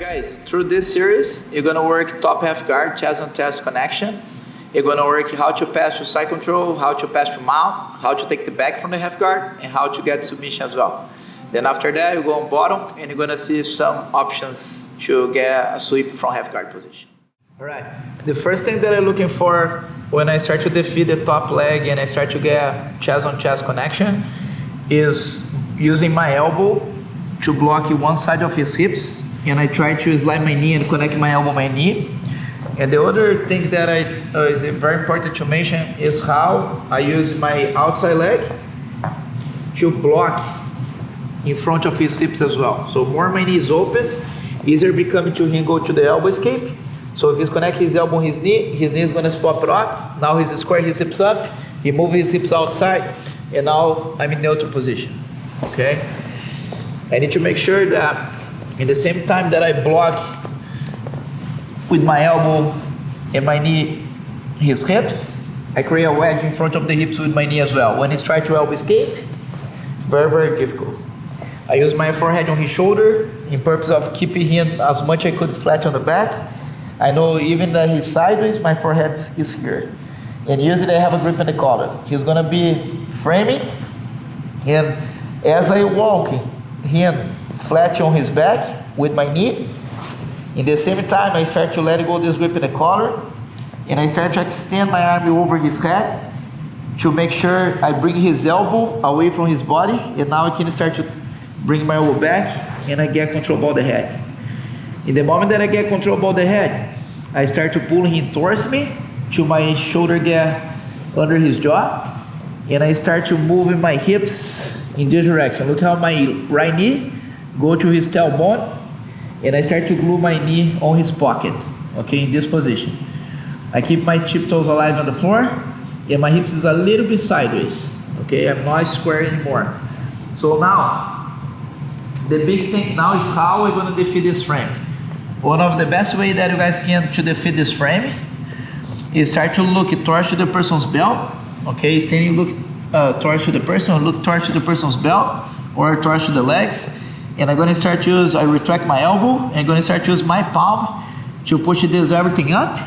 Guys, through this series, you're gonna work top half guard, chest on chest connection. You're gonna work how to pass to side control, how to pass to mount, how to take the back from the half guard, and how to get submission as well. Then after that, you go on bottom, and you're gonna see some options to get a sweep from half guard position. All right. The first thing that I'm looking for when I start to defeat the top leg and I start to get chest on chest connection is using my elbow to block one side of his hips, and I try to slide my knee and connect my elbow my knee. And the other thing that is very important to mention is how I use my outside leg to block in front of his hips as well. So more my knee is open, easier becoming to him go to the elbow escape. So if he's connect his elbow and his knee is gonna pop it off. Now he's square his hips up, he move his hips outside, and now I'm in neutral position, okay? I need to make sure that in the same time that I block with my elbow and my knee his hips, I create a wedge in front of the hips with my knee as well. When he's trying to elbow escape, very, very difficult. I use my forehead on his shoulder in purpose of keeping him as much I could flat on the back. I know even that he's sideways, my forehead is here. And usually I have a grip in the collar. He's gonna be framing, and as I walk him flat on his back with my knee, in the same time I start to let go this grip in the collar, and I start to extend my arm over his head to make sure I bring his elbow away from his body, and now I can start to bring my elbow back and I get control about the head. In the moment that I get control about the head, I start to pull him towards me till my shoulder get under his jaw, and I start to move my hips in this direction. Look how my right knee go to his tailbone, and I start to glue my knee on his pocket, okay, in this position. I keep my tiptoes alive on the floor, and my hips is a little bit sideways, okay, I'm not square anymore. So now, the big thing now is how we're gonna defeat this frame. One of the best way that you guys can to defeat this frame is start to look towards the person's belt, okay, standing look towards the person, look towards the person's belt or towards the legs, and I'm going to start to use, I retract my elbow, and I'm going to start to use my palm to push this everything up,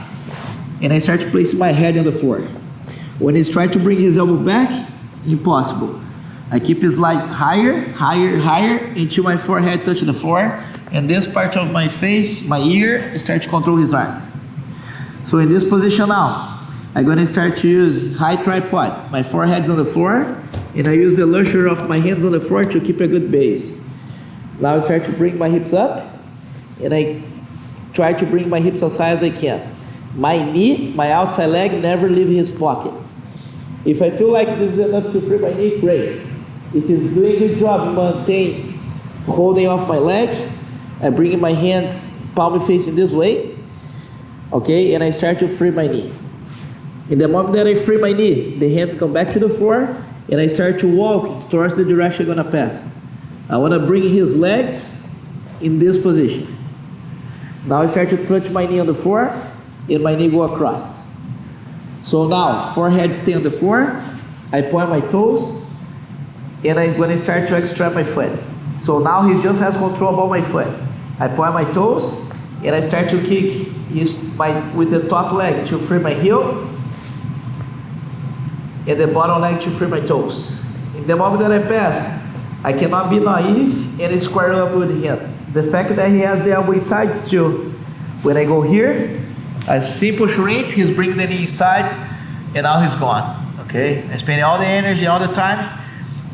and I start to place my head on the floor. When he's trying to bring his elbow back, impossible. I keep his leg higher, higher, higher until my forehead touches the floor, and this part of my face, my ear, start to control his arm. So in this position now, I'm going to start to use high tripod. My forehead's on the floor, and I use the luxury of my hands on the floor to keep a good base. Now I start to bring my hips up, and I try to bring my hips as high as I can. My knee, my outside leg, never leave his pocket. If I feel like this is enough to free my knee, great. If it's doing a good job, maintain holding off my leg, I bring my hands palm facing this way, okay, and I start to free my knee. In the moment that I free my knee, the hands come back to the floor, and I start to walk towards the direction I'm gonna pass. I wanna bring his legs in this position. Now I start to touch my knee on the floor, and my knee go across. So now, forehead stay on the floor, I point my toes, and I'm gonna start to extract my foot. So now he just has control about my foot. I point my toes, and I start to kick with the top leg to free my heel, and the bottom leg to free my toes. In the moment that I pass, I cannot be naive and square up with him. The fact that he has the elbow inside still, when I go here, a simple shrimp, he's bringing the knee inside, and now he's gone, okay? I spend all the energy, all the time,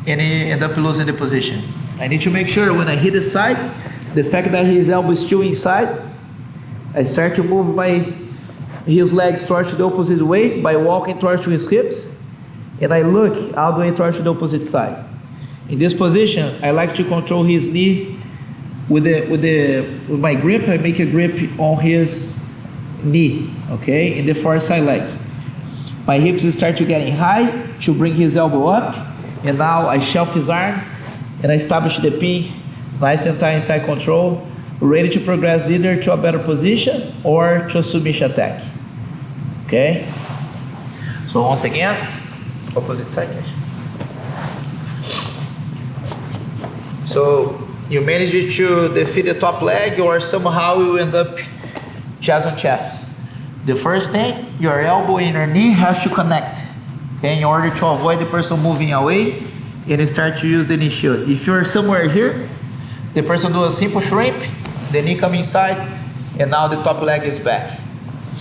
and he end up losing the position. I need to make sure when I hit the side, the fact that his elbow is still inside, I start to move his legs towards the opposite way by walking towards his hips, and I look all the way towards the opposite side. In this position, I like to control his knee with my grip. I make a grip on his knee, okay, in the far side leg. My hips start to getting high to bring his elbow up, and now I shelf his arm, and I establish the pin, nice and tight inside control, ready to progress either to a better position or to a submission attack, okay? So once again, opposite side. So you manage to defeat the top leg, or somehow you end up chest on chest. The first thing, your elbow and your knee has to connect, okay, in order to avoid the person moving away and start to use the knee shield. If you're somewhere here, the person do a simple shrimp, the knee come inside, and now the top leg is back.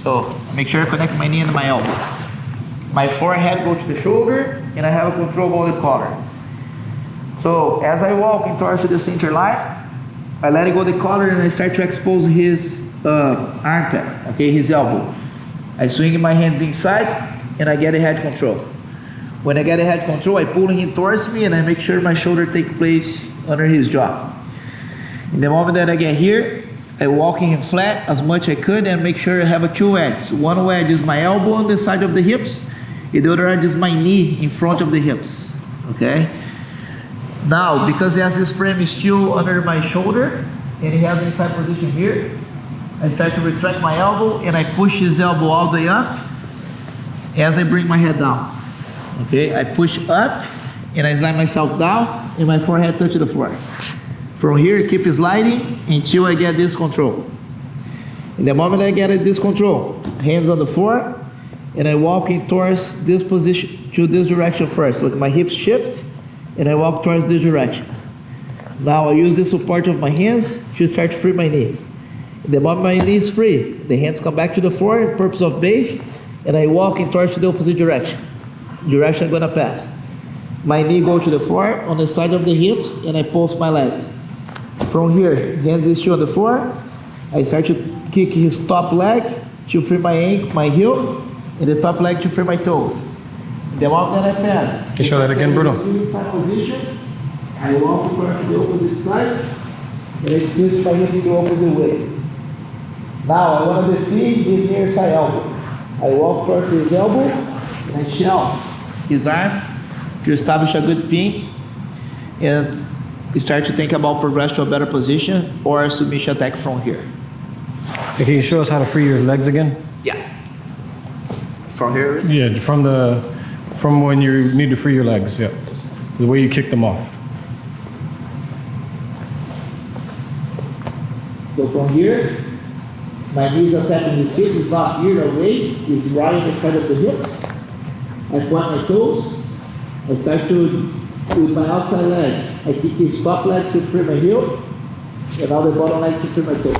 So make sure I connect my knee and my elbow. My forehead go to the shoulder, and I have a control over the collar. So as I walk towards the center line, I let go the collar and I start to expose his armpit, okay, his elbow. I swing my hands inside and I get a head control. When I get a head control, I pull him towards me and I make sure my shoulder take place under his jaw. In the moment that I get here, I walk him flat as much as I could and make sure I have two edges. One wedge is my elbow on the side of the hips, and the other edge is my knee in front of the hips, okay? Now, because he has his frame still under my shoulder, and he has inside position here, I start to retract my elbow, and I push his elbow all the way up as I bring my head down. Okay, I push up, and I slide myself down, and my forehead touches the floor. From here, keep sliding until I get this control. In the moment I get this control, hands on the floor, and I walk in towards this position, to this direction first. Look, my hips shift, and I walk towards this direction. Now I use the support of my hands to start to free my knee. The moment my knee is free, the hands come back to the floor, purpose of base, and I walk in towards the opposite direction. Direction I'm gonna pass. My knee go to the floor on the side of the hips, and I pulse my leg. From here, hands is still on the floor. I start to kick his top leg to free my ankle, my heel, and the top leg to free my toes. The moment that I pass. Can you show that again, Bruno? Inside position, I walk towards the opposite side, and I twist my hip in the opposite way. Now I want to defeat his near side elbow. I walk towards his elbow, and I shell his arm to establish a good pin, and start to think about progress to a better position or a submission attack from here. Hey, can you show us how to free your legs again? Yeah. From here? Yeah, from when you need to free your legs, yeah. The way you kick them off. So from here, my knees are tapping the seat, it's not here away, it's right on the side of the hips. I point my toes, I start to, with my outside leg, I kick his top leg to free my heel, and now the bottom leg to free my toes.